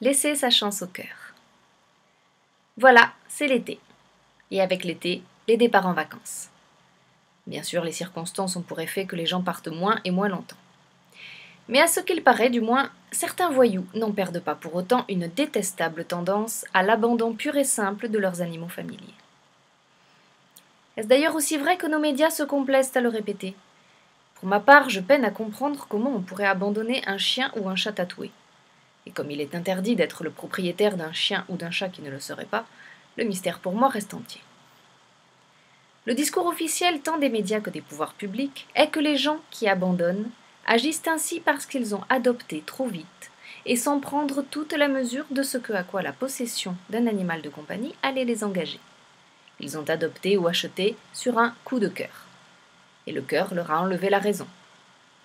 Laisser sa chance au cœur. Voilà, c'est l'été. Et avec l'été, les départs en vacances. Bien sûr, les circonstances ont pour effet que les gens partent moins et moins longtemps. Mais à ce qu'il paraît, du moins, certains voyous n'en perdent pas pour autant une détestable tendance à l'abandon pur et simple de leurs animaux familiers. Est-ce d'ailleurs aussi vrai que nos médias se complaisent à le répéter? Pour ma part, je peine à comprendre comment on pourrait abandonner un chien ou un chat tatoué. Et comme il est interdit d'être le propriétaire d'un chien ou d'un chat qui ne le serait pas, le mystère pour moi reste entier. Le discours officiel tant des médias que des pouvoirs publics est que les gens qui abandonnent agissent ainsi parce qu'ils ont adopté trop vite et sans prendre toute la mesure de ce à quoi la possession d'un animal de compagnie allait les engager. Ils ont adopté ou acheté sur un coup de cœur. Et le cœur leur a enlevé la raison.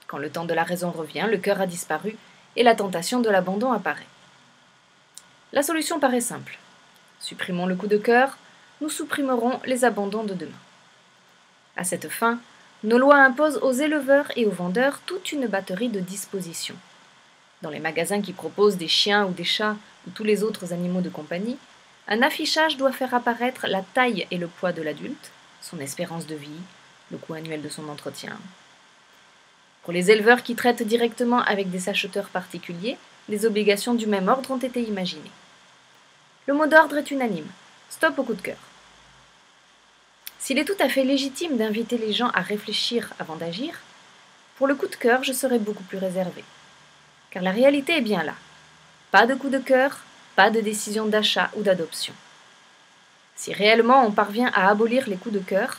Quand le temps de la raison revient, le cœur a disparu et la tentation de l'abandon apparaît. La solution paraît simple. Supprimons le coup de cœur, nous supprimerons les abandons de demain. À cette fin, nos lois imposent aux éleveurs et aux vendeurs toute une batterie de dispositions. Dans les magasins qui proposent des chiens ou des chats ou tous les autres animaux de compagnie, un affichage doit faire apparaître la taille et le poids de l'adulte, son espérance de vie, le coût annuel de son entretien. Pour les éleveurs qui traitent directement avec des acheteurs particuliers, des obligations du même ordre ont été imaginées. Le mot d'ordre est unanime. Stop au coup de cœur. S'il est tout à fait légitime d'inviter les gens à réfléchir avant d'agir, pour le coup de cœur, je serai beaucoup plus réservée. Car la réalité est bien là. Pas de coup de cœur, pas de décision d'achat ou d'adoption. Si réellement on parvient à abolir les coups de cœur,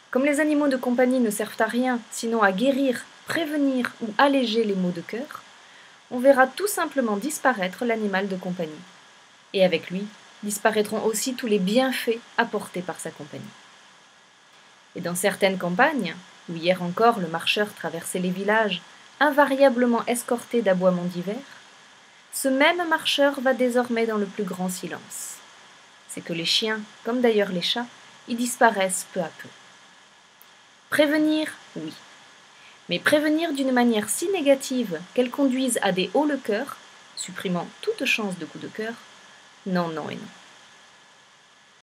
comme les animaux de compagnie ne servent à rien sinon à guérir, prévenir ou alléger les maux de cœur, on verra tout simplement disparaître l'animal de compagnie. Et avec lui, disparaîtront aussi tous les bienfaits apportés par sa compagnie. Et dans certaines campagnes, où hier encore le marcheur traversait les villages, invariablement escorté d'aboiements divers, ce même marcheur va désormais dans le plus grand silence. C'est que les chiens, comme d'ailleurs les chats, y disparaissent peu à peu. Prévenir, oui. Mais prévenir d'une manière si négative qu'elle conduise à des hauts le cœur, supprimant toute chance de coup de cœur, non, non et non.